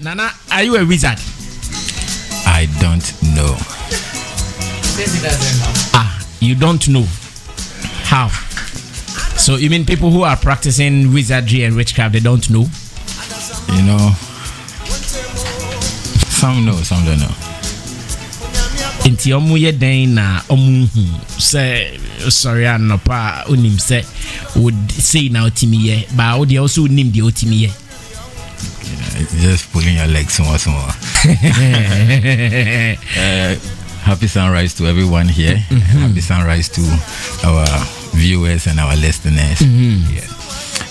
Nana, are you a wizard? I don't know. You don't know. How? So you mean people who are practicing wizardry and witchcraft, they don't know? You know, some know, some don't know. Inti omu ye den na omu say sorry anopa unim say would say na otimi ye, but would also nim the otimi ye. Just pulling your legs somewhere. Happy sunrise to everyone here. Happy sunrise to our viewers and our listeners. Yeah.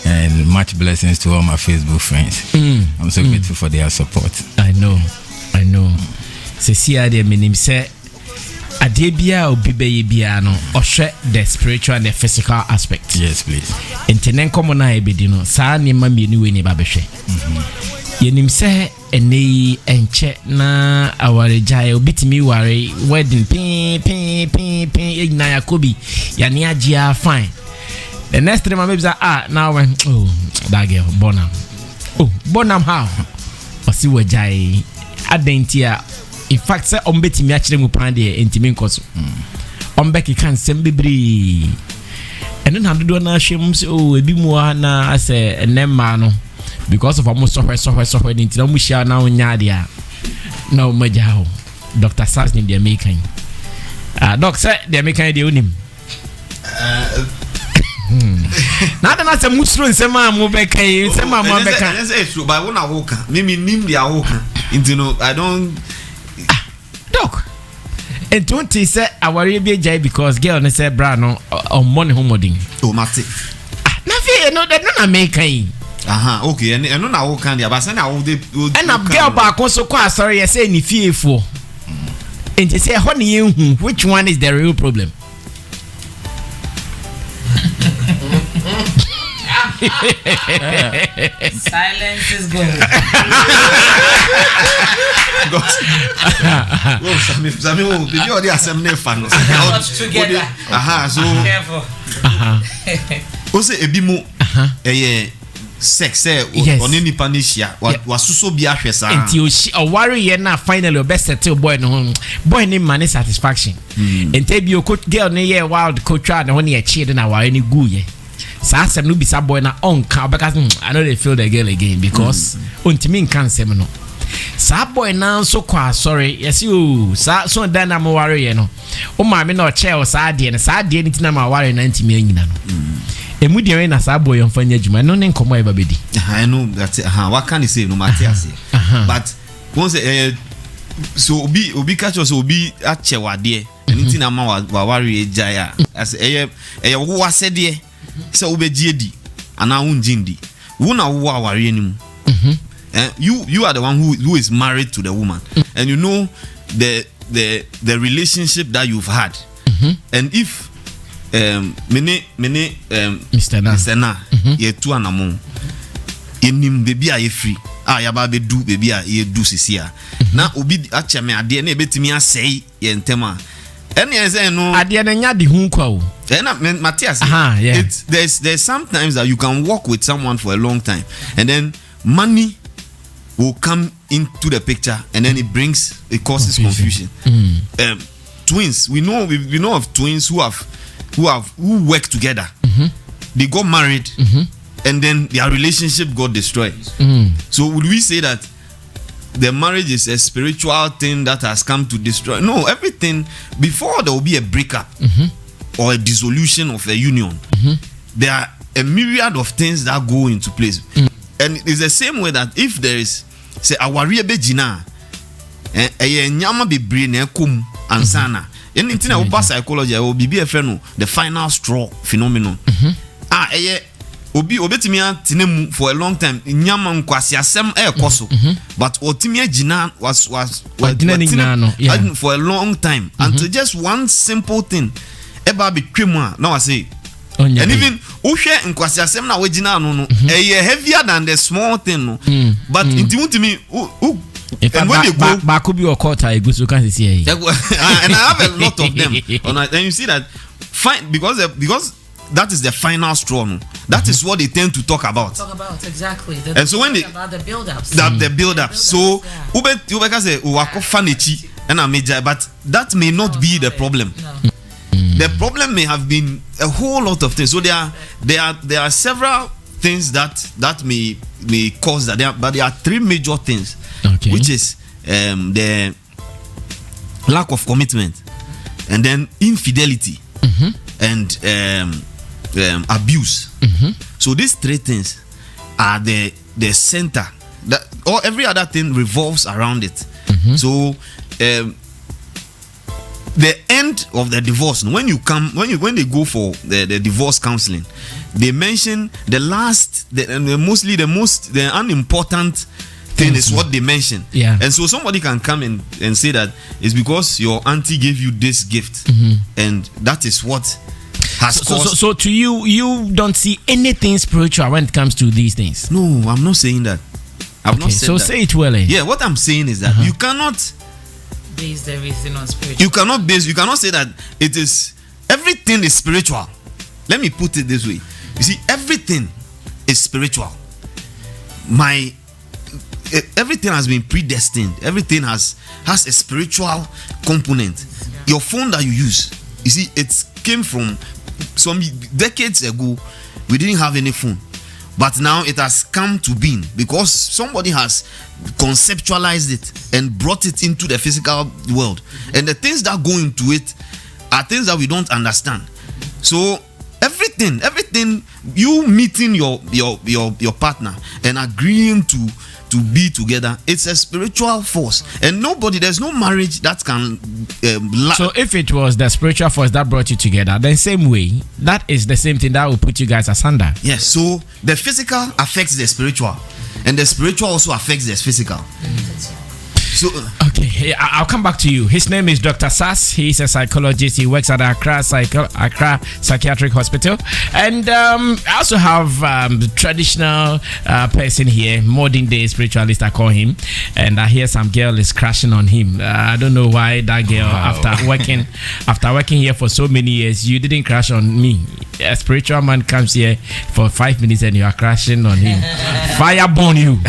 And much blessings to all my Facebook friends. I'm so grateful for their support. I know. Se sia de minim se adebia obibe bia no ohwe the spiritual and the physical aspect. Yes, please. Intenen komo na ebedi no saa ne ma mienu we ne ba behwe. Yenim se ene enche na awarejae obitimi ware wedding pin na yakobi ya ne agia fine. The next time maybe say now when that girl bonam how osi wajai adentia. In fact, say ombetimi akire mu pan de entimi nkoso. Ombeki kan sem bebre. Eno na dodo na hwem say ebi mu na ase enemma no because of almost software nti na mu hia na onya de a na o maja ho. Dr. Sars ni de American. Doc say de American de onim. Na da na se musro nsema mu beka yi nsema mu beka. Say true but wona wo kan. Me nim dia wo kan. Nti no I don't Doc, and don't say our be jai because girl ne say bra no on money homoding. Oh mate. Na fe no that no American. Okay, and no na wo kan dia ba say na wo de. And a girl ba kon so kwa sorry say ni fiefo. And say ho ne hu which one is the real problem? Silence is good. Sami wo be you dey assembly fan. Together. So Careful. O say ebi mo sex oni nipa ni hia wa suso bi ahwe sa. Enti o worry ye na finally o best settle boy no boy ni man satisfaction. Enti bi o girl ne ye wild coach na ho ne ye chi de na wa ni gu ye. Sa no bisa boy na on ka because I know they feel the girl again because untimi nkan sem no. Sa boy na so kwa sorry yes you sa so dan na mo worry ye no. O ma me na o che o sa de ne ni tina ma worry na ntimi anyina no. Emu de na sa boy on fanya juma no ne nkomo e ba bedi. I know that what can you say no matter say. But once so obi catch us obi ache wade anything na ma wa worry ejaya as wo asede so obejedi ana unjindi wona wo aware anim you are the one who is married to the woman and you know the relationship that you've had and if Mr. Na ye tu anamo enim baby a ye free ya ba be do baby a ye do sisia na obi acha me ade na ebetimi asei ye ntema any say no ade na nya de hu kwa o Matthias, there's sometimes that you can walk with someone for a long time and then money will come into the picture and then it causes confusion. Twins, we know of twins who work together. They got married and then their relationship got destroyed. So would we say that the marriage is a spiritual thing that has come to destroy? No, everything before there will be a breakup or a dissolution of a union, there are a myriad of things that go into place. And it's the same way that if there is say awari ebejina nyama bebre na ekom ansana anything that about psychology will be a friend the final straw phenomenon. Obetimi atinemu for a long time nyama nkwasi asem ekoso but otimi agina was for a long time until just one simple thing eba be twemu now I say and even uhwe nkwasi asem na wagina no heavier than the small thing no but intimi and when they go back could be a quarter I go so can see here and I have a lot of them and you see that fine because that is the final straw no. That is what they tend to talk about. Exactly. And so when they about the build-ups, the build-ups. So Ubeka say Uwako Fanechi and a major, but that may not be the problem. No. The problem may have been a whole lot of things. So there are several things that may cause that. But there are three major things, which is the lack of commitment, and then infidelity, and abuse. So these three things are the center. That or every other thing revolves around it. So the end of the divorce, when they go for the divorce counseling, they mention the unimportant thing is what they mention. And so somebody can come and say that it's because your auntie gave you this gift, and that is what has caused. So to you don't see anything spiritual when it comes to these things? No, I'm not saying that. I've not said so that. say it well. Yeah, what I'm saying is that you cannot base everything on spiritual. You cannot say that it is everything is spiritual. Let me put it this way. You see, everything is spiritual. Everything has been predestined. Everything has a spiritual component. Your phone that you use, you see, it came from some decades ago. We didn't have any phone, but now it has come to being because somebody has conceptualized it and brought it into the physical world, and the things that go into it are things that we don't understand. So everything, you meeting your partner and agreeing to be together, it's a spiritual force, and there's no marriage that can so if it was the spiritual force that brought you together, then same way that is the same thing that will put you guys asunder. Yes. So the physical affects the spiritual, and the spiritual also affects the physical. So okay, I'll come back to you. His name is Dr. Sass. He's a psychologist. He works at Accra Psychiatric Hospital, and I also have the traditional person here, modern day spiritualist, I call him, and I hear some girl is crashing on him. I don't know why that girl, after working here for so many years, you didn't crash on me. A spiritual man comes here for 5 minutes and you are crashing on him. Fire burn you.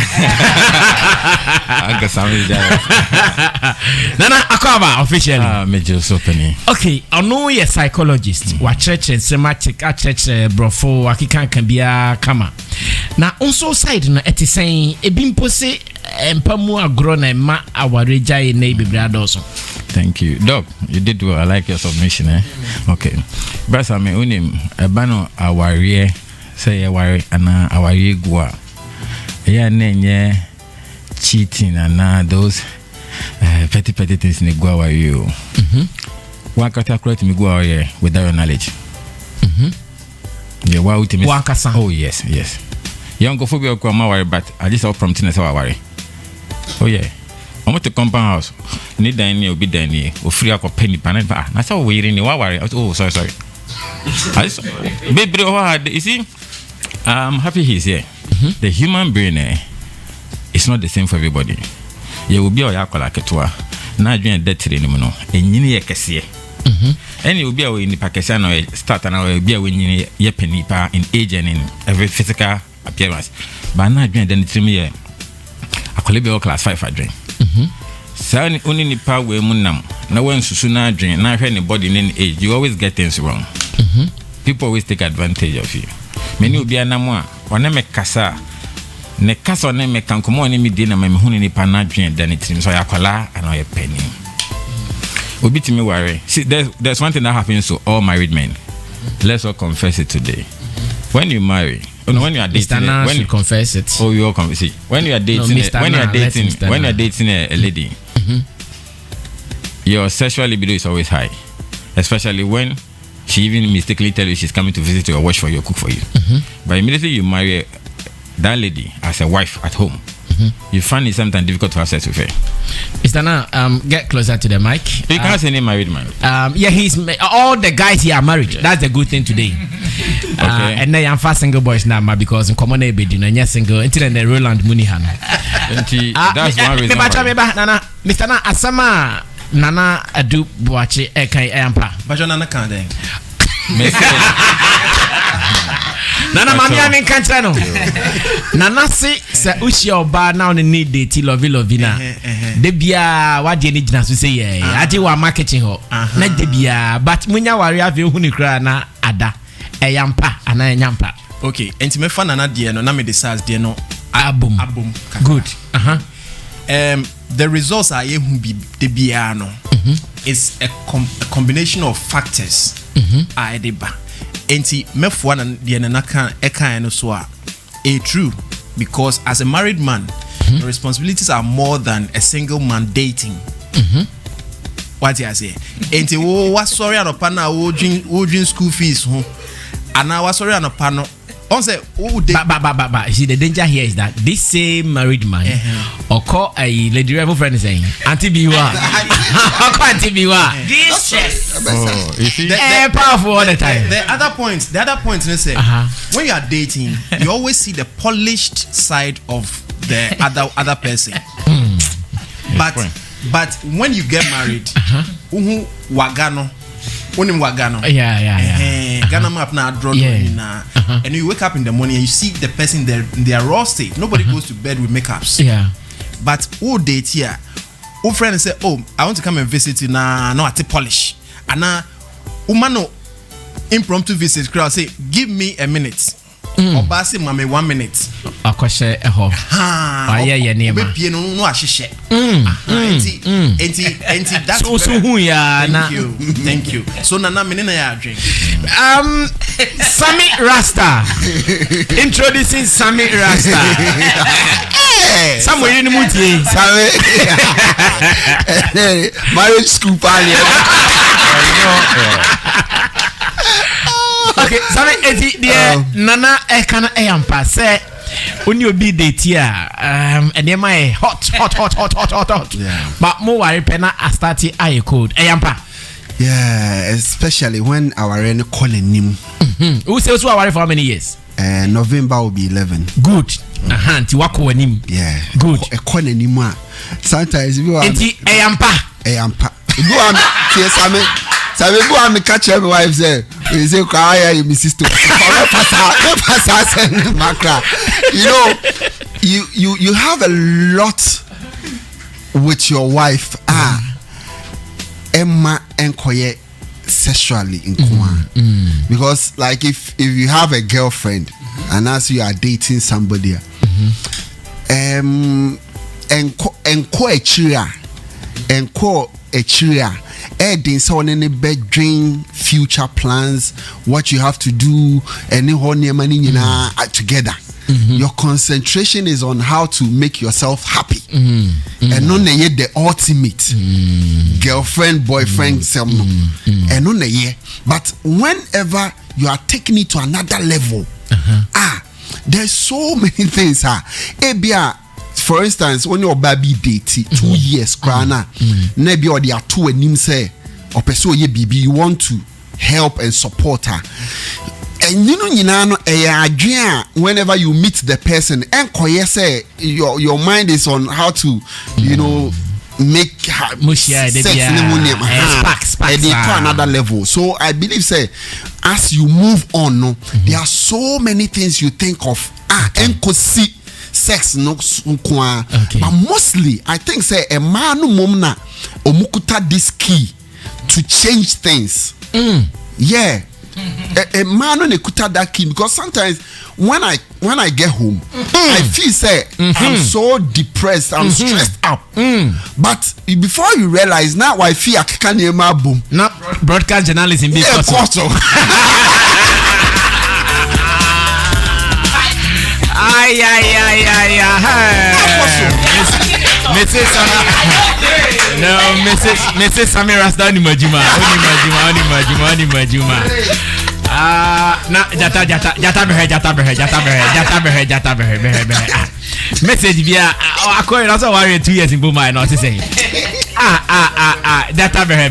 Nana Akaba officially. Major Sopeni. Okay, I know you're a psychologist. Wa church and semantic church brofo akikan can be a kama. Na also side no eti saying e bimpo se empamu agro na ma awareja e na bibra so. Thank you, Doc. You did well. I like your submission. Okay, but I mean, unim ebano aware say aware ana aware gua. Yeah, nenye cheating and those petty things in go away you. One can correct me go away without your knowledge. Yeah, why would you miss? Oh yes. Young phobia go my worry, but at least all prompting us our worry. Oh yeah. I want to compound house. Need Danny or be Danny or free up a penny pan. That's how we're in the worry. Oh, sorry. Baby, you see, I'm happy he's here. The human brain is not the same for everybody. You will be a yakola ketua. Na adwene detire ni mu no enyini ye kese any will be away in the Pakistan or start and will be away in ye penipa in age and in every physical appearance. But na adwene den trim ye akole be class 5 adwene sa ni oni nipa we mu nam na wan susu na adwene na hwe ni body in age, you always get things wrong. People always take advantage of you. Many will be anamu a wana me kasa ne kasa ne me kankomo ne me di na me hunu nipa na adwene den trim so yakola and oye penny. Obi to me worry. See, there's one thing that happens to all married men. Let's all confess it today. When you marry, when you are dating, when you confess it. Oh, you all confess it. When you are dating, when you are dating a lady, your sexual libido is always high, especially when she even mistakenly tell you she's coming to visit you or wash for you or cook for you. But immediately you marry that lady as a wife at home, you find it sometimes difficult to have sex with her. Mr. Na, get closer to the mic. You can't say any married man. Yeah, all the guys here are married. Yeah. That's the good thing today. Okay. And then I'm fast single boys now, because in common age, you know, you're single until the Roland Munihan. That's one reason. Mr. Na, Asama Nana Adu Buachi Ekai Ampa. Bajo Nana Kande. Nana mami amin kantra no. Nana se ushi oba na on need date lovina. De bia wade ni gina so say ye. Ade wa marketing ho. Na de bia but munya ware ave hu ni kra na ada. Eyampa ana enyampa. Okay, enti me fa nana de no na me decide de no album. Good. The results are ye hu bi de bia no. It's a combination of factors. I deba. Enti mefwa na de na kan eka no so a true because as a married man the responsibilities are more than a single man dating. What you say? Enti wo wa sorry anopa na wo dream school fees ho ana wa sorry anopa no on say who dey see the danger here is that this same married man or call a lady rival friend saying Auntie Biwa Auntie Biwa this you see powerful all the time. The other point let's say when you are dating you always see the polished side of the other person. But when you get married wagano Ghana map na draw and you wake up in the morning and you see the person in their raw state. Nobody goes to bed with makeups. But who date here? Who friend say, oh, I want to come and visit you now. No, I take polish. And now, umano impromptu visit crowd say, give me a minute. Obasi mame 1 minute. Akoshe eho. Aye ye nema. Be pie no ahihye. Enti that's so hu ya na. Thank you. So nana me na ya drink. Sammy Rasta. Introducing Sammy Rasta. Somewhere in the mutie. Sammy. Marriage school party. Okay, sorry, Nana Ekana Eyampa say when you be date here, and they my hot. Yeah. But more worry penna a starty eye code. Eyampa. Yeah, especially when our rain calling him. Who says who worry for how many years? November will be 11. Good. Tiwako him. Yeah. Good. A calling him. Sometimes you are. Eyampa. Go on. Yes, I mean. So we go and catch every wife say, "We say cry, you miss sister." You know, you have a lot with your wife. Emma enkoye sexually in because like if you have a girlfriend and as you are dating somebody, enko a chiria. Adding someone in a bed dream future plans, what you have to do, and together. Your concentration is on how to make yourself happy, and not yet the ultimate girlfriend, boyfriend, and not yet. But whenever you are taking it to another level, there's so many things. For instance, when your baby date 2 years, crana, maybe or they are two and him say, or pursue ye baby, you want to help and support her. And you know, whenever you meet the person, and say your mind is on how to, make sex to another level. So I believe, say, as you move on, there are so many things you think of. And could see. Sex no but mostly I think say a man momna omukuta this key to change things. Yeah. A man on kuta that key because sometimes when I get home I feel say I'm so depressed, I'm stressed out. But before you realize now I feel I can't hear my boom. Not broadcast journalism because Mrs. Sammy Rasta only majuma. Na jata behe. Message via akoi na so worry 2 years in Boma na say. Jata behe.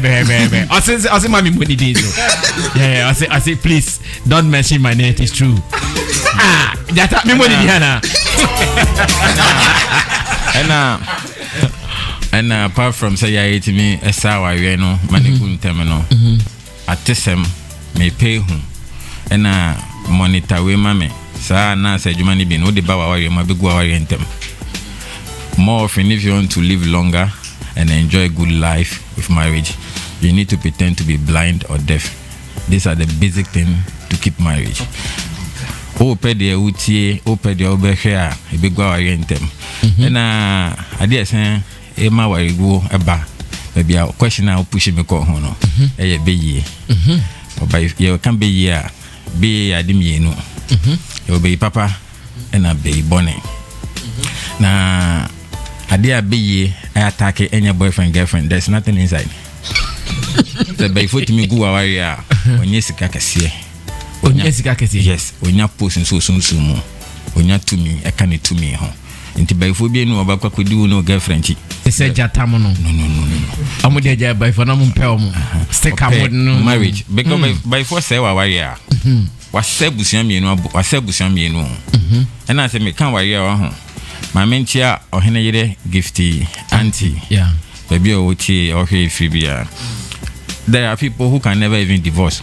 Osi mami money dey so. Yeah, I say please don't mention my name, it is true. Jata me money dey na. And apart from say ya to me esawa we no maniku ntem no atesem me pay hu and monitor we mame sa na say juma ni bi no de ba wa wari ma be go wari entem. More often, if you want to live longer and enjoy a good life with marriage, you need to pretend to be blind or deaf. These are the basic things to keep marriage. Opede utie, opede obehwe e be go wari entem. Na ade esen e ma wari go eba. Maybe a question I push me ko ho no. E be ye. Oba you can be here. Be adimi no. You be papa and a be bonne. Na Adia be attack any boyfriend girlfriend. There's nothing inside. The by foot me go warrior. Onyesika kese. Onyesika kese. Yes. Onya post so sumu. Onya to me. I can to me ho. Inti by foot be no about kwadu no girlfriend. They say jatamo no. No. Amu de ja by for na mu pel mu. Stick am no marriage. Because by for say warrior. Wasebusia me no. And I say me can warrior ho. My mentia or henere gifty auntie. Yeah. Baby or Phoebe. There are people who can never even divorce.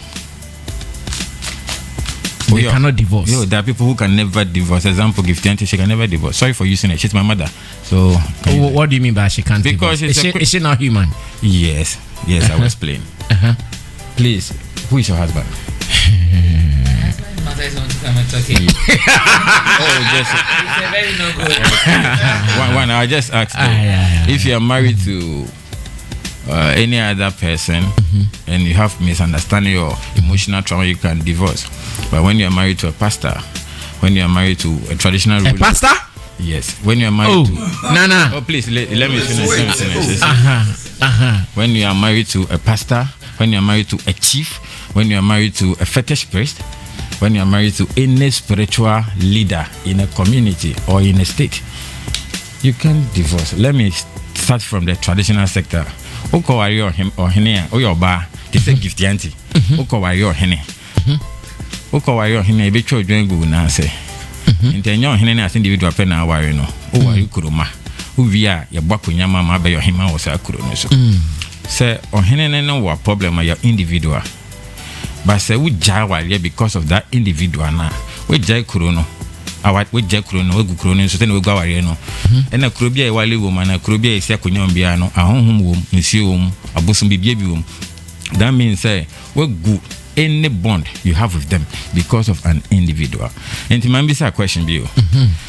They cannot divorce. Yo, there are people who can never divorce. Example, gifty auntie, she can never divorce. Sorry for using it. She's my mother. So what do you mean by she can't because divorce? Is she not human? Yes, I was playing. Please, who is your husband? Mother is want to come and talk. Just it's a very no good. one. I just asked if you are married to any other person and you have misunderstanding or emotional trauma, you can divorce. But when you are married to a pastor, when you are married to a traditional ruler, pastor? Yes. When you are married to Nana. Oh, please let me finish. When you are married to a pastor, when you are married to a chief, when you are married to a fetish priest, when you are married to any spiritual leader in a community or in a state, you can divorce. Let me start from the traditional sector. Oko wari or him or hene or your bar, they say gift auntie. Oko wari or hene. Oko wari or hene, be cho join go na say. Intenyo hene as individual pen na wari no. O wari kuruma. Uvia ya bwako nyama ma be your hima o sa kuro no so. Say or hene no wa problem your individual. But say we jai wari because of that individual na. We jai kuro no. We jai kuro no, we gu kuro no so ten we go wari no. And a krobia wali woman, a krobia is a kunyambia no, a home womb, nisium, a bosom be baby womb. That means say we go any bond you have with them because of an individual. And to man be a question be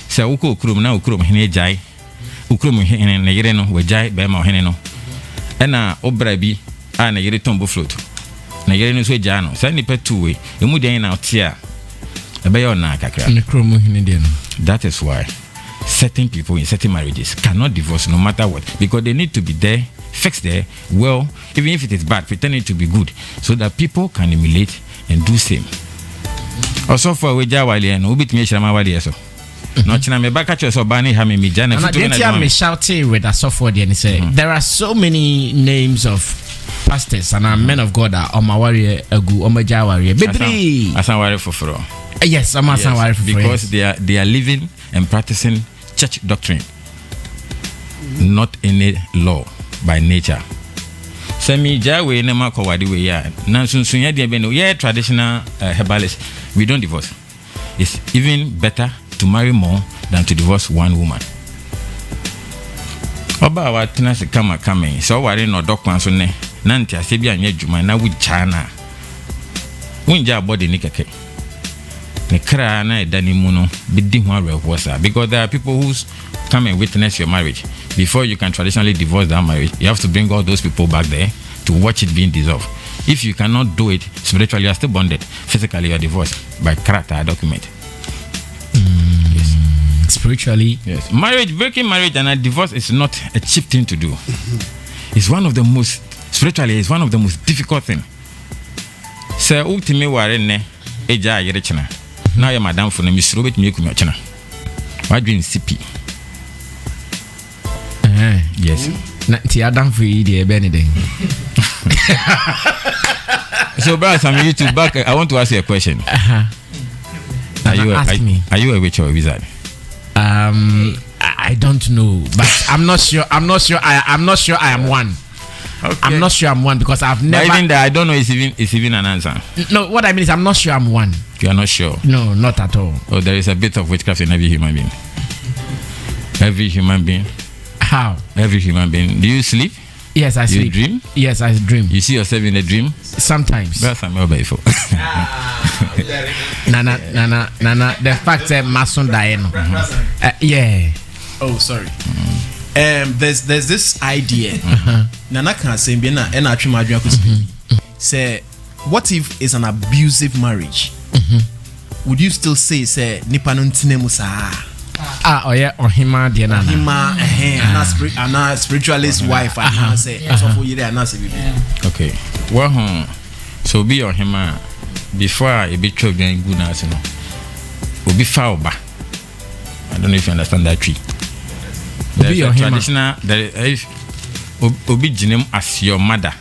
say uko krum na ukrum hene jai. Ukrum hene na yere no, we jai be ma hene no. And obra bi na yere tombo float. Na yere no so jai no. Say ni pe two way. Emu dey na otia. Ebe yo na kakra. That is why certain people in certain marriages cannot divorce no matter what, because they need to be there, fixed there, well, even if it is bad, pretending to be good, so that people can emulate and do same. Also for weja wali and ubit me shama wali so. No china me baka cho so bani ha me jana fitu na me shouting with a software and say there are so many names of pastors and men of God are on my warrior agu on my jawari bedri asan wari foforo. Yes, I'm because they are living and practicing church doctrine, not any law by nature. Semi jawe ne ma ko wadi we ya na sunsunya de be no yeah traditional herbalist. We don't divorce. It's even better to marry more than to divorce one woman. Oba wa tina se kama so wari no dokwan so ne na ntia se bia anya djuma na wu chana wunja body ni keke ne kra na edani mu no bidi ho arewosa, because there are people who come and witness your marriage before you can traditionally divorce that marriage. You have to bring all those people back there to watch it being dissolved. If you cannot do it spiritually, you are still bonded. Physically, you are divorced by character document. Yes. Spiritually, yes. Breaking marriage and a divorce is not a cheap thing to do. It's one of the most spiritually. It's one of the most difficult thing. So ultimately, we are ne eja yerechina. Now your madam for me surobet me kunyo china. Why doing CP? Yes. Na ti adam for you dey be anything. So brother, I'm YouTube back. I want to ask you a question. Are you a witch or a wizard? I don't know, but I'm not sure. I'm not sure I am one. Okay. I'm not sure I'm one because I've never. But even that, I don't know. It's even an answer. No, what I mean is I'm not sure I'm one. You are not sure? No, not at all. Oh, there is a bit of witchcraft in every human being. Every human being. How? Every human being. Do you sleep? Yes, I sleep. You dream? Yes, I dream. You see yourself in a dream? Sometimes. Nana. The fact that Mason Diano. Yeah. Oh, sorry. There's this idea. Nana can say, say, what if it's an abusive marriage? Would you still say nipa no ntine mu saa? Oh yeah, ohima de na. Ohima ana spiritualist wife ana say so for yire ana say bibi. Okay. Well, so be ohima before e be children good na say no. Obi fa oba. I don't know if you understand that tree. There's a traditional obi jinem as your mother.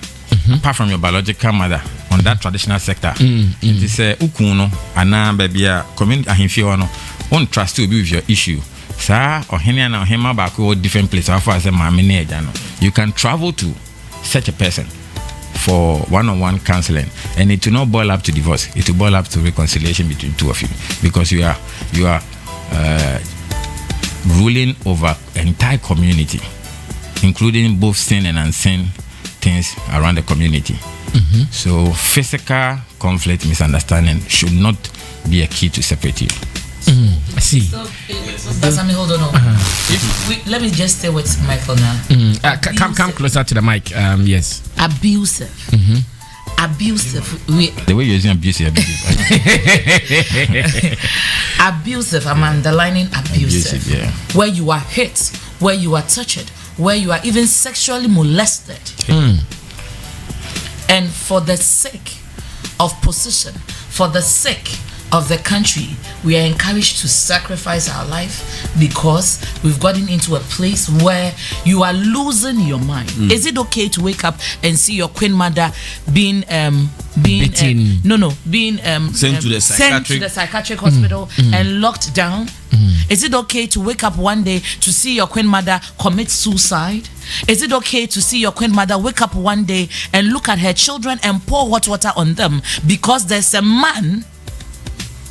Apart from your biological mother on that traditional sector. It is ukun no ana baby a community ahemfie no won't trust you with your issue. Sir, or Henia na Hema back or different place. You can travel to such a person for one-on-one counseling, and it will not boil up to divorce. It will boil up to reconciliation between two of you, because you are ruling over an entire community, including both sin and unseen things around the community. So physical conflict, misunderstanding should not be a key to separate you. I see. So, hold on. Let me just stay with Michael now. Come closer to the mic. Yes. Abusive. Abusive. The way you're using abusive. Abusive. I'm underlining abusive. Yeah. Where you are hit, where you are touched, where you are even sexually molested. And for the sake of position, for the sake of the country, we are encouraged to sacrifice our life because we've gotten into a place where you are losing your mind. Is it okay to wake up and see your queen mother being being sent to the psychiatric hospital and locked down? Is it okay to wake up one day to see your queen mother commit suicide? Is it okay to see your queen mother wake up one day and look at her children and pour hot water on them because there's a man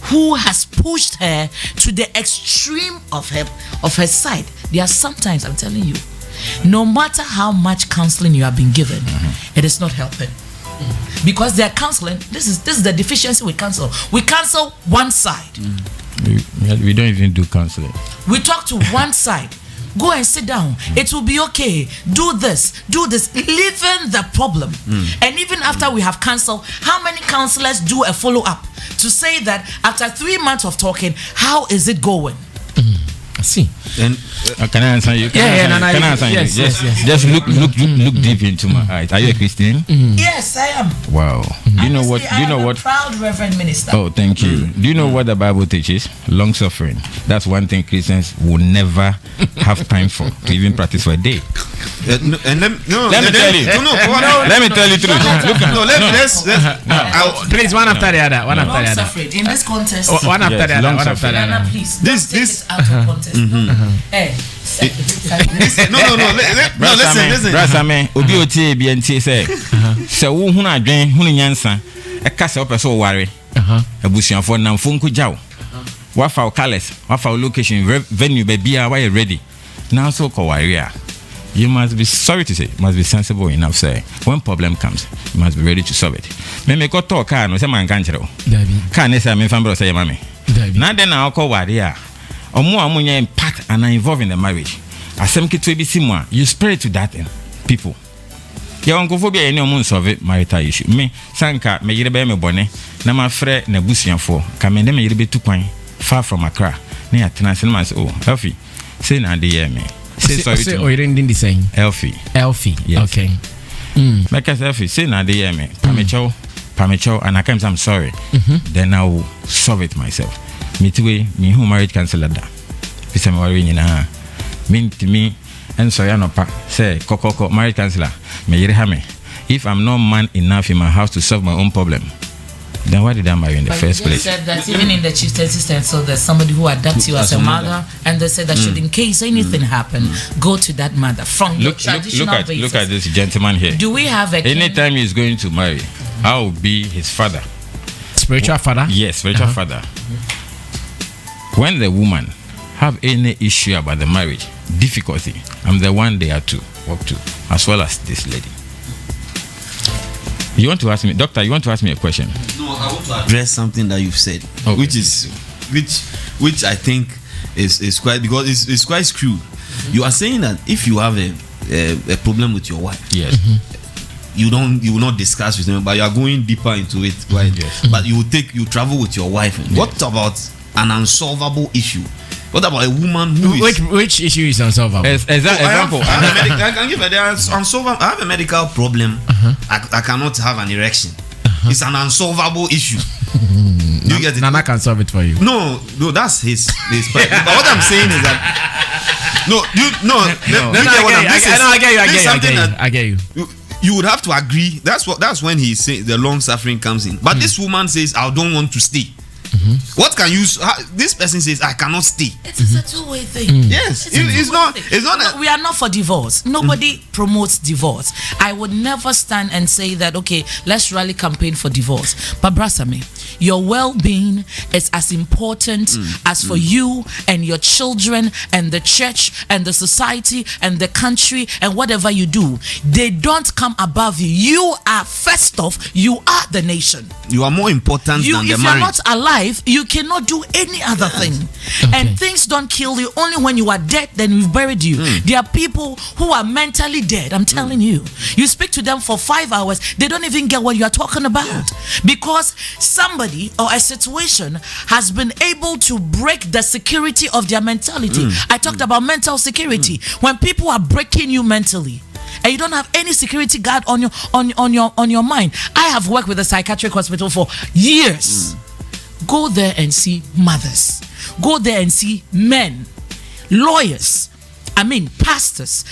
who has pushed her to the extreme of her side? There are sometimes, I'm telling you, no matter how much counseling you have been given, it is not helping. Because their counseling, this is the deficiency with counsel. We counsel one side. We don't even do counseling. We talk to one side. Go and sit down. It will be okay. Do this. Leaving the problem. And even after we have counseled, how many counselors do a follow-up to say that after 3 months of talking, how is it going? I see. And can I answer you? Can I answer you? Yes. Just look deep into my eyes. Are you a Christian? Yes, I am. Wow. Do you know what? Proud Reverend Minister. Oh, thank you. Do you know what the Bible teaches? Long suffering. That's one thing Christians will never have time for to even practice for a day. Let me tell you. Let me tell you truth. Please, one after the other. One after the other. Suffering in this context. One after the other. One after the other. Please, this out of context. Listen. Brasame, obi oti bi enti say. Se wo hu na adwen, hu nyansa. E ka se opese wo ware. Abusuafo nam fo nko jaw. Wa fa colors, wa fa location, venue be bia wa ready. Now so ko ware. You must be sorry to say, must be sensible enough say when problem comes, you must be ready to solve it. Me go talk car no say man kan kire o. Car ne say me fan bro say mama. Na den na ko ware omo amunya impact and involved in the marriage. Asem kitwe bi simwa, you spread to that people. Ya onkophobia ene omo solve marital issue. Me sanka me yire be me bone na ma frɛ na busuafo ka me dem yire betu kwan far from Accra. Na ya tena se na say oh, Elfie, say na dey hear me. Say sorry to me. Say the same. Elfie. Yes. Okay. Make us Elfie, say na dey hear me. Pamecho and I can say I'm sorry. Then I will solve it myself. Me who marriage counselor da. Bisa me worry nyina. Me and so ya no pa say kokoko marriage counselor me yire ha me. If I'm not man enough in my house to solve my own problem, then why did I marry in the first place? Said that even in the chieftaincy stand, so there's somebody who adopts you as a mother, and they said that should in case anything happen, go to that mother from your traditional basis. Look at this gentleman here. Do we have a anytime he's going to marry, I will be his father. Spiritual father? Yes, spiritual father. When the woman have any issue about the marriage, difficulty, I'm the one they are to walk to, as well as this lady. You want to ask me, doctor, you want to ask me a question? No, I want to address something that you've said, Okay. which I think is quite, because it's quite screwed. You are saying that if you have a problem with your wife, Yes. you will not discuss with them, but you are going deeper into it, right? Yes. But you travel with your wife. What about an unsolvable issue? What about a woman who is Which issue is unsolvable? Example. I can give unsolvable. I have a medical problem. I cannot have an erection. It's an unsolvable issue. You get it? Nana can solve it for you. No, that's his part. But what I'm saying is that I get you. You would have to agree. That's when he says the long suffering comes in. But this woman says, I don't want to stay. What can you? This person says, I cannot stay. It is a two-way thing. Yes, it's not. It's not. We are not for divorce. Nobody promotes divorce. I would never stand and say that, okay, let's rally campaign for divorce. But Brasame, your well-being is as important as for you and your children and the church and the society and the country and whatever you do. They don't come above you. You are first off. You are the nation. You are more important than the If marriage. you're not alive, you cannot do any other thing. And things don't kill you only when you are dead. Then we've buried you. There are people who are mentally dead. I'm telling you. You speak to them for 5 hours, they don't even get what you are talking about, because somebody or a situation has been able to break the security of their mentality. I talked about mental security. When people are breaking you mentally and you don't have any security guard on your mind. I have worked with a psychiatric hospital for years. Go there and see mothers. Go there and see men, lawyers. Pastors.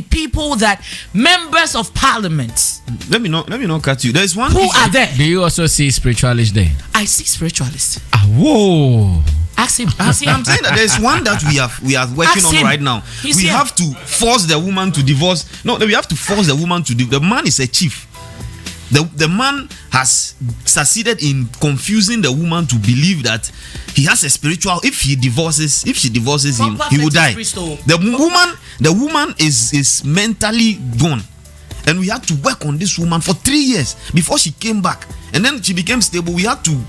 People that members of parliament. Let me not cut you. There is one. Who are there? Do you also see spiritualists there? I see spiritualists. Whoa. Ask him. I'm saying that there's one that we are working on right now. We have to force the woman to divorce. No, we have to force the woman to divorce. The man is a chief. The man has succeeded in confusing the woman to believe that he has a spiritual. If she divorces him, he will die. The woman is mentally gone, and we had to work on this woman for 3 years before she came back, and then she became stable. We had to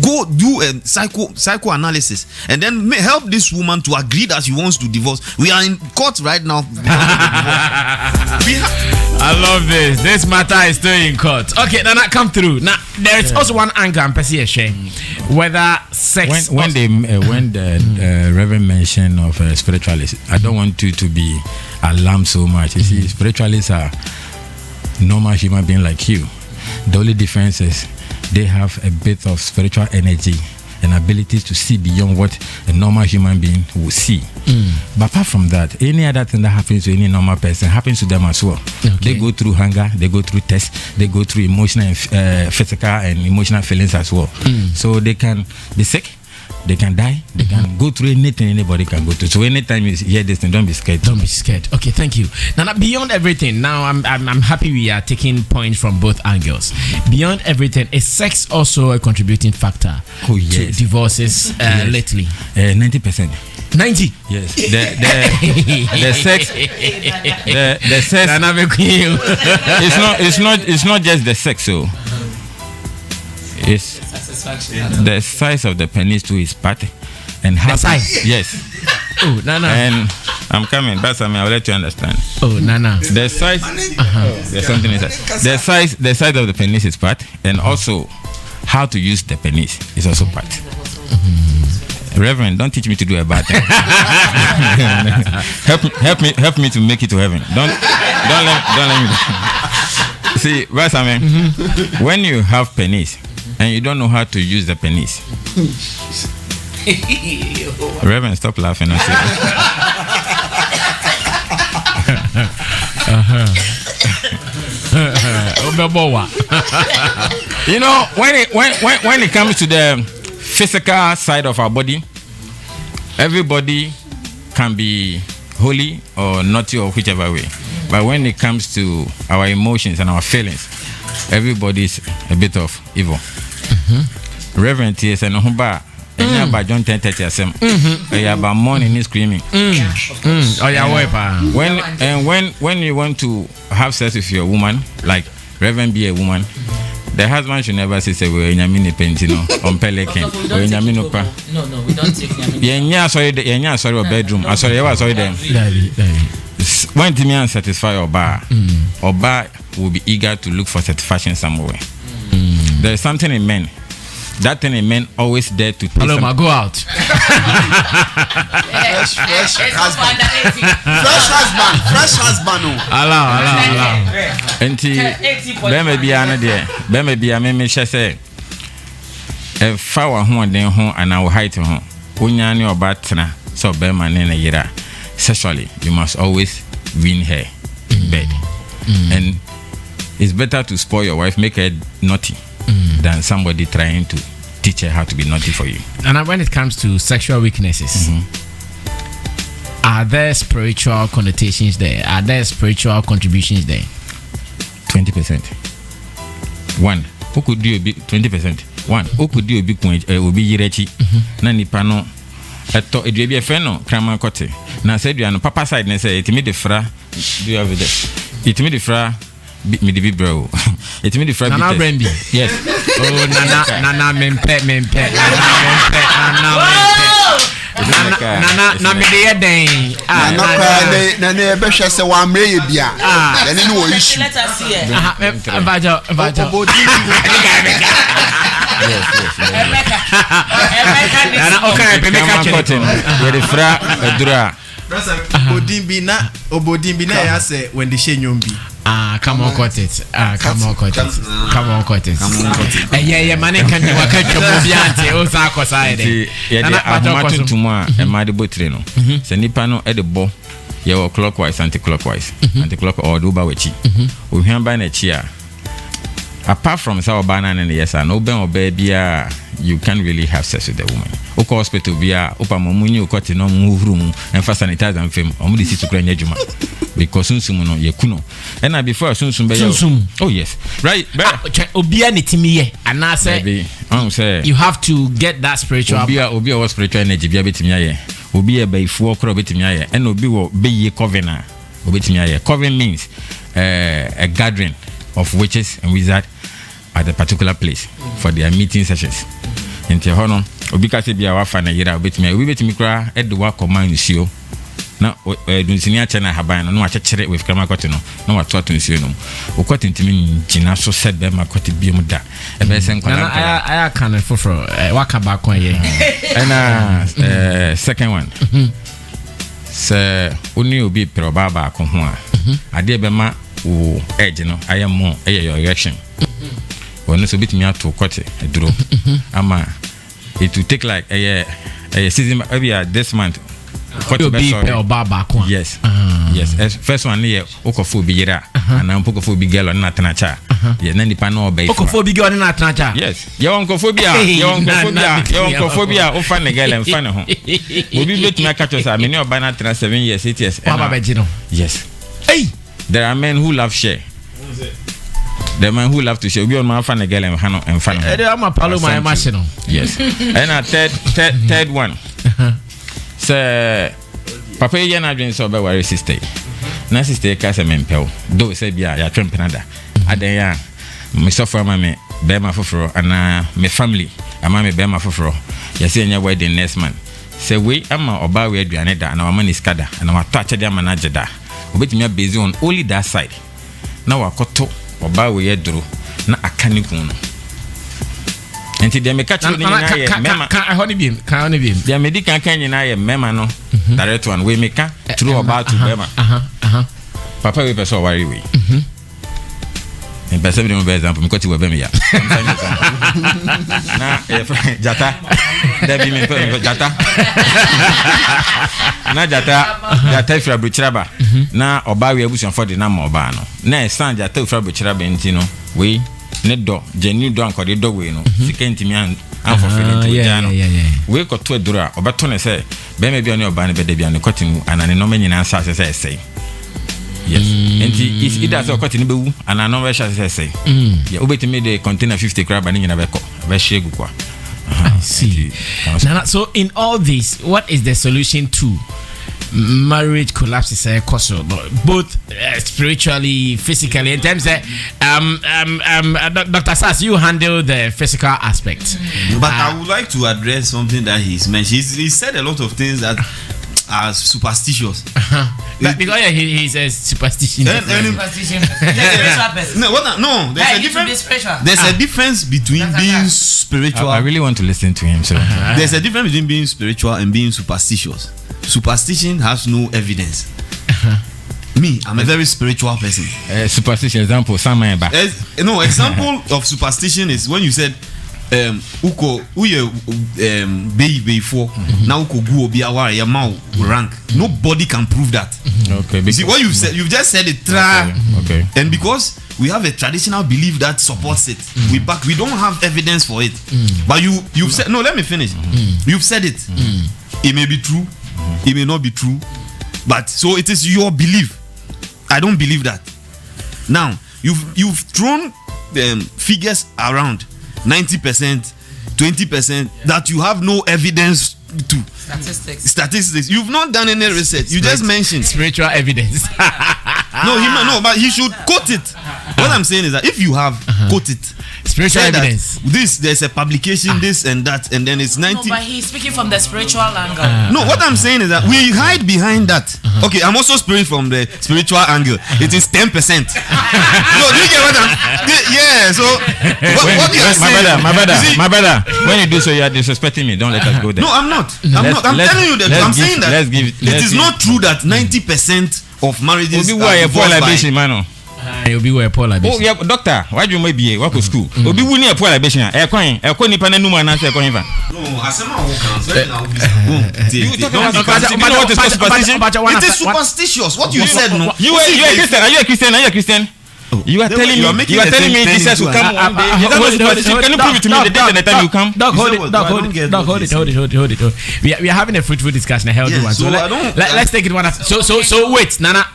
go do a psychoanalysis and then help this woman to agree that she wants to divorce. We are in court right now. I love this. This matter is still in court. Okay, Nana, come through. Now, there is also one angle I'm perceiving, whether sex. When the Reverend mentioned of spiritualists, I don't want you to be alarmed so much. You see, spiritualists are normal human beings like you. The only difference is they have a bit of spiritual energy and abilities to see beyond what a normal human being will see. But apart from that, any other thing that happens to any normal person happens to them as well. Okay. They go through hunger, they go through tests, they go through emotional and physical and emotional feelings as well. So they can be sick, they can die, they can go through anything anybody can go through. So anytime you hear this thing, don't be scared. Don't be scared. Okay, thank you. Now, beyond everything, now I'm happy we are taking points from both angles. Beyond everything, is sex also a contributing factor to divorces lately? 90%. 90. Yes. The sex. The sex. It's not just the sex. So it's the size of the penis to his part and how. The size. Yes. Oh, Nana. And I'm coming, but I'll let you understand. Oh, Nana. The size. There's something inside. The size of the penis is part, and also how to use the penis is also part. Reverend, don't teach me to do a bad thing. help me to make it to heaven. Don't let me. See, verse when you have penis and you don't know how to use the penis. Reverend, stop laughing. You know, when it comes to the physical side of our body, everybody can be holy or naughty or whichever way. But when it comes to our emotions and our feelings, everybody is a bit of evil. Reverend T.S. and Humba. And about John 10:30 asem. About mourning and screaming. Oh yeah, when you want to have sex with your woman, like Reverend be a woman, the husband should never say we nyamini pentino on pelican. We nyamino pa. No, we don't take nyamino. Yeah, sorry, bedroom. I sorry them. When the man satisfy Oba, Oba will be eager to look for satisfaction somewhere. There is something in men. That thing in men always there to hello, ma, go out. Fresh husband. Allah. Enti be me say fa wa ho den ho ana wo height ho onya ne oba tena so be man ne yira sexually you must always win her in bed. And it's better to spoil your wife, make her naughty, than somebody trying to teach her how to be naughty for you. And when it comes to sexual weaknesses, are there spiritual connotations there? Are there spiritual contributions there? 20%. One, who could do a big 20%? One, who could do a big point? Will be Yirechi, Nani Pano, Eto, it will be a feno, Kraman Kote. Now said you are papa side, and say, it made the fra, do you have it? It made the fra. Me the bro. It made the friend. Nana Brandy. Yes. Oh, Nana mempe. Nana me dey den. Nana be hwe se wa mre ye bia. Then no issue. Let us see it. Vaja. Nana okay, be make a cotton. We the fra edura. Obodimbi na ya say when the shenyombi. Come on, cut it. Come on, cut it. Yeah, man, can you work at your movie? Oh, Sako side. Yeah, I'm to more and my botrino. Senipano at the bo, you clockwise, anti-clockwise, anti-clockwise or do bawichi. We have by a chair. Apart from South Banana and yes, and open or baby, you can't really have sex with the woman. Oko hospital via Opamuni, Cotino, move room, and fast sanitize and film, only see to grand juma. Because soon no yekuno. And I before soon. Oh yes. Right. Obiani timi and I say you have to get that spiritual Obia was spiritual energy be betimiaye. Obi by 4 crop betimiaye and obi will be covenant. Obetimiaye. Covenant means a gathering of witches and wizards at a particular place for their meeting sessions. Into hono obi ka se bia wa fa na yira obetimiaye. We betimi kra e de wa command nsuo. Na dunsinia chana haban no achechere with krama kotino no watu nsuo no okoti ntimi njina so said be makoti biom da e be se nkwana I can for waka back on ye and second one se oni obi pero baba ko ho a ade be ma o edge no ayemo your erection ono so bitimi ato kote eduro ama it will take like a season maybe this month. Yes. Yes. First one here, Okofobia, and I'm Pokofobia girl and Natanacha. Yeah, Nandipano Bay. Okofobia girl and Natanacha. Yes. Your oncophobia, or funny girl and fun. Will be with my catchers. I mean, you're by 7 years, 8 years. Yes. Hey, there are men who love share. The man who love to share. We on my funny girl and Hano and fun. I'm a palo my machine. Yes. And a third one. Sir, Papa, you're not doing so by worry, sister. Na sister, Casa Mempel, though say, yeah, you're Trumpanada. Adaya, my software, mammy, Bema Fofro, and my family, and mammy Bema Fofro. You're seeing your wedding next month. Say, we am or bow with Granada, and our money scada, and our touch of their manager. With me busy on only that side. Now I got to or bow with your drew, not a canning. Until they make a honey beam. They are medical canyon. I am Memano, direct one. We make a true about to Bema. Papa, we so worry we. And by 7 example, because you were Bemia. Now, Jata, there be me Jata. Now, Jata fra Buchraba. Now, Oba, we have for the number of Bano. Now, San Jata fra Buchraba and Tino, we. Nedo, genuine don ko de do we no sikenti mi an for feeling to jano we ko to dura obatone say be me bi oni oba ne be de bi an kotin anane no menyina ansa say yes enti if it does kotin be wu anane no be say yeah obetimi de container 50 crab ani nyina be ko be shegu kwa I see. Nana, so in all this, what is the solution to marriage collapses? Both spiritually, physically. In terms of Dr. Sass, you handle the physical aspect. But I would like to address something that he's mentioned. He said a lot of things that are superstitious. Because he's a superstition. There's a difference between being spiritual. I really want to listen to him. So there's a difference between being spiritual and being superstitious. Superstition has no evidence. Me, I'm a very spiritual person. Superstition example, example of superstition is when you said uko uye before now uko go obi aware ya ma rank. Nobody can prove that. Okay. See what you've said, you've just said it. Okay. And because we have a traditional belief that supports it, we don't have evidence for it. But you've said, no, let me finish. You've said it. It may be true, it may not be true, but so it is your belief. I don't believe that. Now you've thrown figures around 90%, 20% that you have no evidence to. Statistics. You've not done any research. You just mentioned spiritual evidence. No, but he should quote it. What I'm saying is that if you have quote it, spiritual evidence. There's a publication, this and that, and then it's 90. No, but he's speaking from the spiritual angle. No, what I'm saying is that we hide behind that. Okay, I'm also speaking from the spiritual angle. It is 10%. No, do you get what I'm? Yeah. So what you are saying, my brother. When you do so, you are disrespecting me. Don't let us go there. No, I'm not. I'm telling you that. I'm saying that it is not true that 90% of marriages are divorced by. You'll be where Paul. Oh, yeah, doctor. Why do you maybe work with school? Obi wuni e Paul abeshin. E kwan ni pa na numa na se kwan fa. No, asema wo kan. You talk about superstition. It is superstitious. What you said, no. You are a Christian. Are you a Christian? Are you a Christian? You are telling me Jesus will come one day. Can you prove it to me the day and the time you come? Hold it. We are having a fruitful discussion, a healthy one. So let's take it one after. So wait, Nana,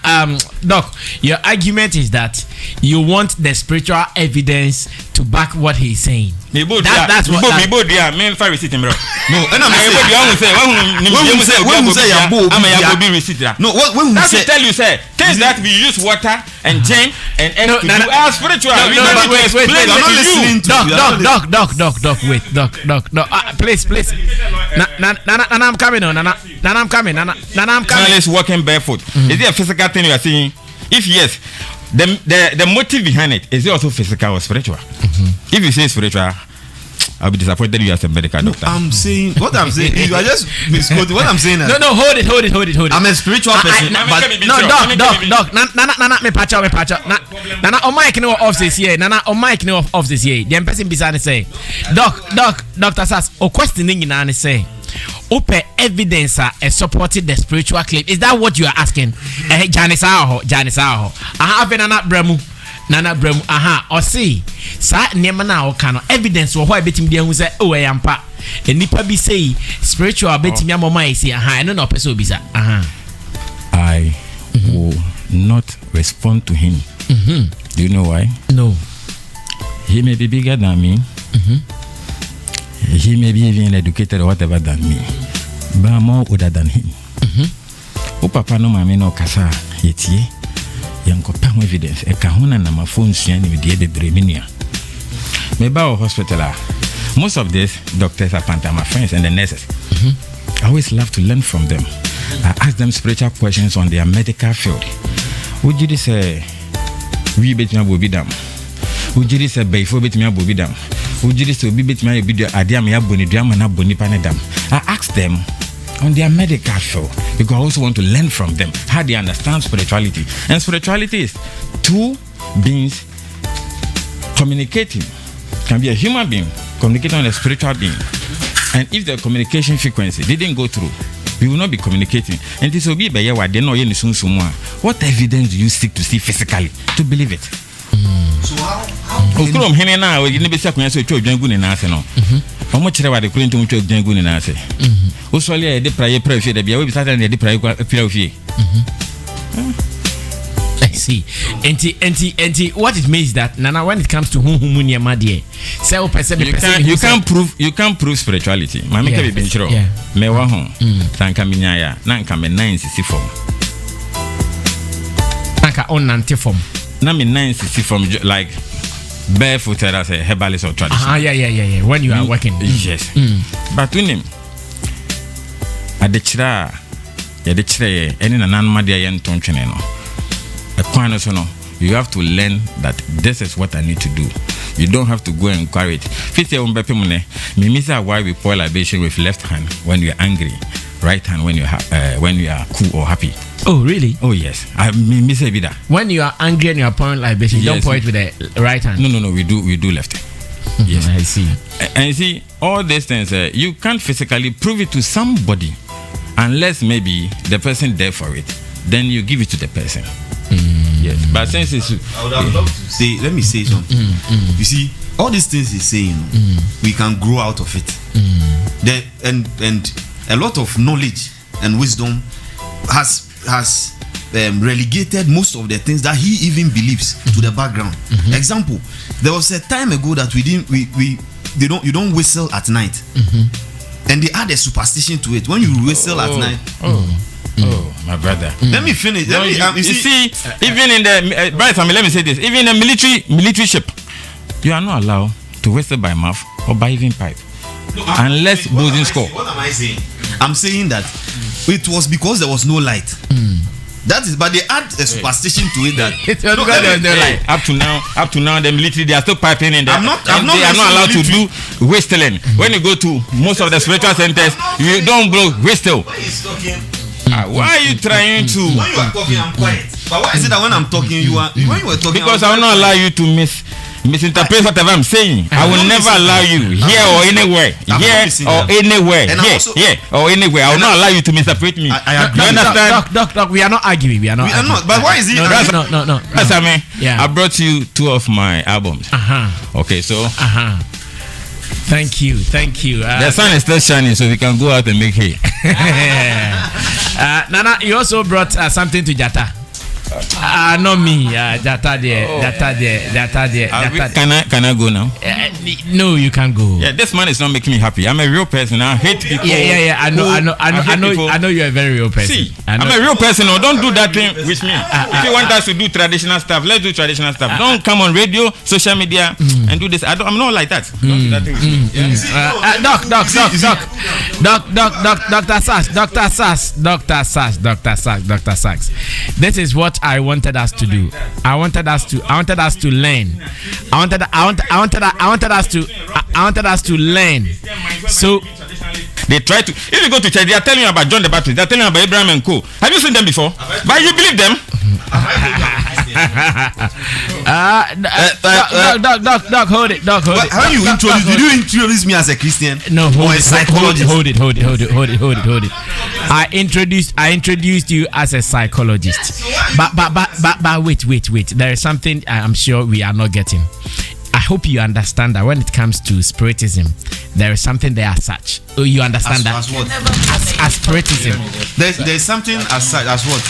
Doc, your argument is that you want the spiritual evidence to back what he's saying. That's what me both there. Me fa receipt bro. No, and I'm saying no, when that's to tell you say things that we use water and gem and egg to do are spiritual. Doc, please. Nana, I'm coming on. Nana, I'm coming. Let's walking barefoot. Is it a physical thing you are saying? If yes, the motive behind it, is it also physical or spiritual? If you say spiritual, I'll be disappointed you as a medical doctor. I'm saying what I'm saying. You are just misquoting what I'm saying. No, hold it. I'm a spiritual person. Doc. Nana, me patch. Nana, on mic no off this year. The person beside say, Dr. Sass, o questioning in an say. Open evidence supported the spiritual claim. Is that what you are asking? Janice Aho. I have Nana Bremu, or see, sa Nemana or cano evidence or why betting the who say, oh, I am pa. And Nipa be say, spiritual betting your mama is here, I don't know, Peso Bisa. I will not respond to him. Do you know why? No. He may be bigger than me. He may be even educated or whatever than me, but I'm more older than him. O papa no mami no kasa yetie. Yanko pang evidence e kahuna na mafon suani me die bebre minia me ba hospital. Most of these doctors are my friends and the nurses. I always love to learn from them. I ask them spiritual questions on their medical field. Would you say we bet me abobidam? Would you say before bet me abobidam? Would you say bet me abidia adiam ya boni diam na boni panedam? I ask them on their medical field because I also want to learn from them how they understand spirituality. And spirituality is two beings communicating. Can be a human being communicating with a spiritual being. And if the communication frequency didn't go through, we will not be communicating. And this will be by what evidence do you seek to see physically to believe it? So how much the current to Jangun and answer? Usually, the prayer prayer, the Bia, we started the prayer. see. And what it means that Nana, when it comes to humunia madie, say person you can't prove spirituality. Mama can be been sure. Me wa hon. Tanka minyaya, nanka me 9 cc form. Nanka on nanti form. Na me 9 cc form like barefooted as a herbalist or tradition. Yeah. When you are working. Yes. But when him adechira any nanan madia yen tonchene no. You have to learn that this is what I need to do. You don't have to go and inquire it. Why we pour libation with left hand when you're angry, right hand when you are cool or happy. Oh really? Oh yes. When you are angry and you are pouring libation, you don't pour it with the right hand. No. We do left. Yes, I see. And you see, all these things you can't physically prove it to somebody unless maybe the person there for it. Then you give it to the person. Yes, but since it's I would have loved to say, let me say something. You see, all these things he's saying, we can grow out of it. And a lot of knowledge and wisdom has relegated most of the things that he even believes to the background. Example, there was a time ago that you don't whistle at night, and they add a superstition to it. When you whistle at night. Oh, my brother. Let me finish. You see, even in the let me say this. Even in a military ship, you are not allowed to whistle by mouth or by even pipe, unless boarding score. What am I saying? I'm saying that it was because there was no light. That is, but they add a superstition to it that up to now the military, they are still piping in there. They are not allowed to do whistling. When you go to most of the spiritual centers, you don't blow whistle. Why are you trying to? When you are talking, I'm quiet. But why is it that when I'm talking, you are? When you were talking, because I will not allow you to misinterpret whatever I'm saying. I will never allow you here or anywhere. Here or anywhere. Here or anywhere. I will not allow you to misinterpret me. I agree. You understand? Doc, we are not arguing. We are not. But why is it? No. That's I mean. I brought you 2 of my albums. Okay, so. Thank you. The sun is still shining, so we can go out and make hay. Nana, you also brought something to Jata. Not me. Jata there. Can I go now? No, you can't go. Yeah, this man is not making me happy. I'm a real person. I hate people. Yeah. I know you're a very real person. See, I'm a real person. No, don't do that thing with me. If you want us to do traditional stuff, let's do traditional stuff. Don't come on radio, social media, and do this. I'm not like that. Don't do that thing with me. Dr. Sachs. This is what I wanted us to do. I wanted us to learn. I wanted us to learn. So they try to. If you go to church, they are telling you about John the Baptist. They are telling you about Abraham and co. Have you seen them before? But you believe them? Doc, hold it. How you introduce? Did you introduce me as a Christian? No, or a psychologist? Hold it. I introduced you as a psychologist. But wait. There is something I'm sure we are not getting. I hope you understand that when it comes to spiritism, there is something there as such. Oh, you understand as what? As spiritism. There's something as such as what?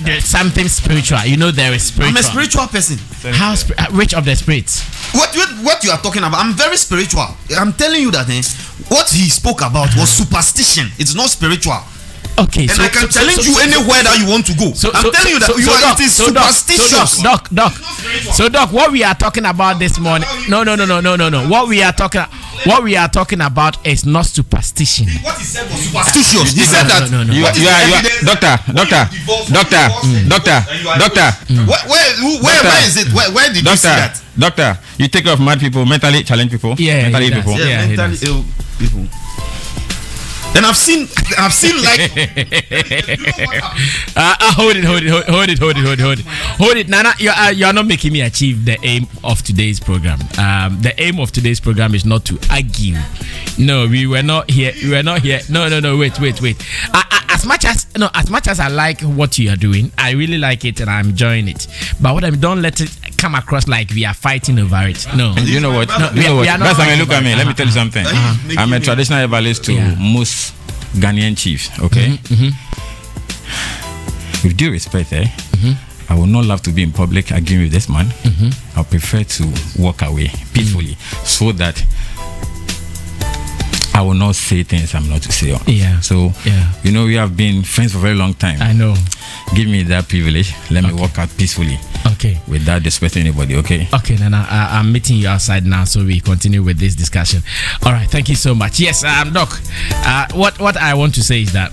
There's something spiritual. You know there is spiritual. I'm a spiritual person. How which of the spirits? What you are talking about? I'm very spiritual. I'm telling you that what he spoke about was superstition. It's not spiritual. Okay, and I can challenge you anywhere that you want to go. I'm telling you that it is superstitious. Doc. So, Doc, what we are talking about this morning? No. What we are talking about is not superstition. What he said was superstitious. He said that. No. Doctor. Where is it? Where did you see that? Doctor, you take care of mad people, mentally challenged people, mentally ill people. Yeah, mentally ill people. Then I've seen like hold it, Nana. You are not making me achieve the aim of today's program. The aim of today's program is not to argue. No, we were not here. No. Wait. As much as I like what you are doing, I really like it and I'm enjoying it. But don't let it come across like we are fighting over it. No. You know what? Look at me. Let me tell you something. I'm a traditional herbalist to most Ghanaian chiefs. Okay. With due respect, I would not love to be in public arguing with this man. I prefer to walk away peacefully so that I will not say things I'm not to say. Yeah. So, you know, we have been friends for a very long time. I know. Give me that privilege. Let me walk out peacefully. Okay. Without disrespecting anybody, okay? Okay, Nana, I'm meeting you outside now, so we continue with this discussion. All right, thank you so much. Yes, Doc, what I want to say is that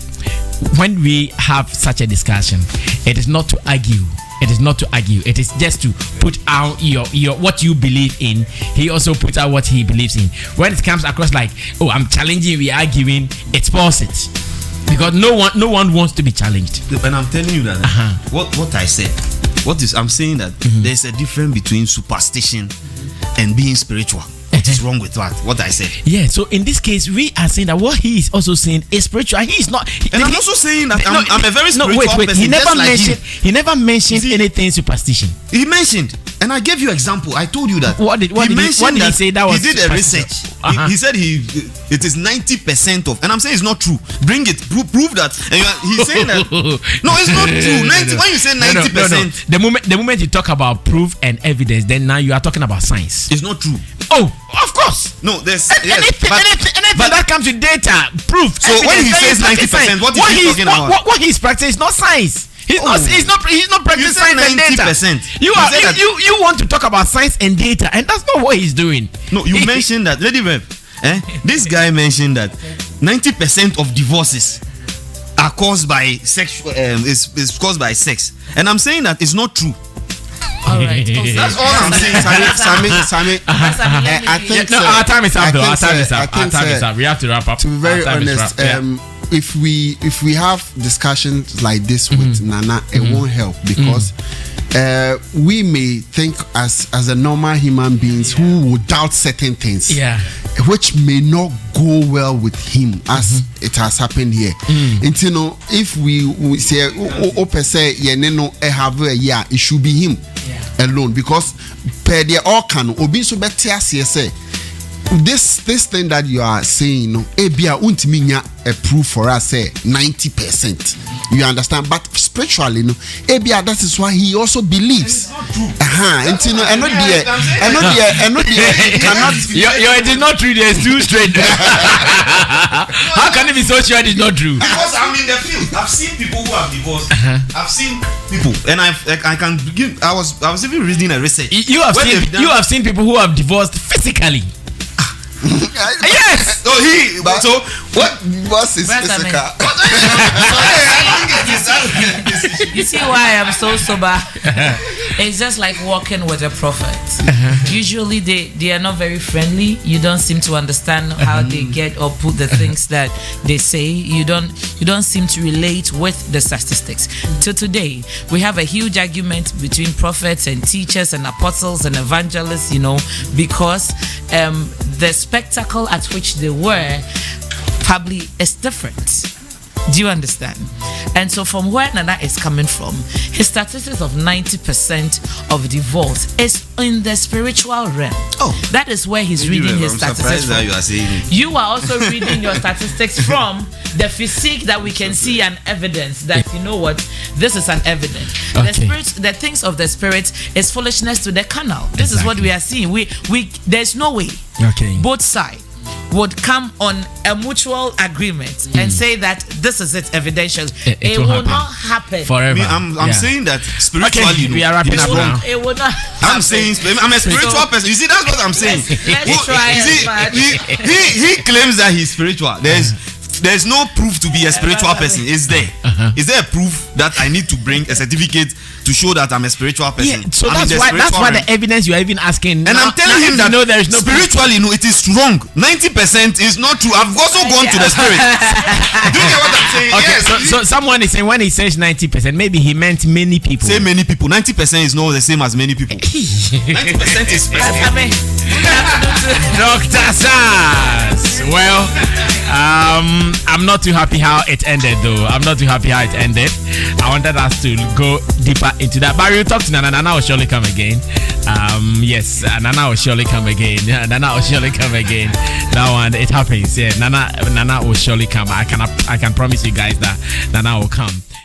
when we have such a discussion, it is not to argue. It is not to argue. It is just to put out your what you believe in. He also puts out what he believes in. When it comes across like, oh, I'm challenging, we are arguing, it spoils it. Because no one wants to be challenged. And I'm telling you that what I said, I'm saying that there's a difference between superstition and being spiritual. What is wrong with that? What I said? Yeah, so in this case, we are saying that what he is also saying is spiritual. He is not. And I'm also saying that I'm a very spiritual person. He never mentioned anything superstition. He mentioned, and I gave you example. I told you that. What did he say that was? He did a research. He said it is 90% of, and I'm saying it's not true. Bring it, prove that. And he's saying that. No, it's not true. 90. When you say 90%, the moment you talk about proof and evidence, then now you are talking about science. It's not true. Oh, of course. No, there's anything that comes with data, proof. So when he says 90%, what is he talking about? What he's practicing is not science. He's not practicing science and data. You want to talk about science and data, and that's not what he's doing. No, you mentioned that, Lady Rev. This guy mentioned that 90% of divorces are caused by sexual. Is caused by sex, and I'm saying that it's not true. All right. That's all I'm saying. Sami, I think our time is up. Our time is up. We have to wrap up. To be very honest, if we have discussions like this with Nana, it won't help because we may think as a normal human beings who would doubt certain things, which may not go well with him as it has happened here. And you know, if we say it should be him alone, because per the all can obi so better say this thing that you are saying, no, ebia untiminya a proof for us say 90%. You understand? But spiritually, no, ebia that is why he also believes. And you know, cannot. It is not true. There's too straight. How can it be so sure it is not true? Because I'm in the field. I've seen people who have divorced. I've seen people, and I can begin. I was even reading a research. You have seen people who have divorced physically. Yes. So what was his physical? You see why I'm so sober? It's just like walking with a prophet. Usually they are not very friendly. You don't seem to understand how they get or put the things that they say. You don't seem to relate with the statistics. So today we have a huge argument between prophets and teachers and apostles and evangelists, you know, because the spectacle at which they were probably is different. Do you understand? And so from where Nana is coming from, his statistics of 90% of divorce is in the spiritual realm. That is where he's reading his statistics from. You are also reading your statistics from the physique that we can see and evidence that, you know what, this is an evidence. The things of the spirit is foolishness to the carnal. This is what we are seeing. We there's no way both sides would come on a mutual agreement and say that this is it, evidential. It will not happen forever. I'm saying that spiritually, we are wrapping up now. It will not happen. I'm saying I'm a spiritual person. You see, that's what I'm saying. Let's try he claims that he's spiritual. There's no proof to be a spiritual person. Is there? Is there a proof that I need to bring a certificate to show that I'm a spiritual person? Yeah, so that's why the evidence you are even asking. And I'm telling him that there is no spiritually, no, it is wrong. 90% is not true. I've also gone to the spirit. Do you get what I'm saying? Okay, yes. so someone is saying when he says 90%, maybe he meant many people. Say many people. 90% is not the same as many people. 90% is specific. Dr. Sass. Well, I'm not too happy how it ended, though. I wanted us to go deeper into that, but we'll talk to Nana. Nana will surely come again. Yes, Nana will surely come again. That one, it happens. Yeah, Nana will surely come. I can promise you guys that Nana will come.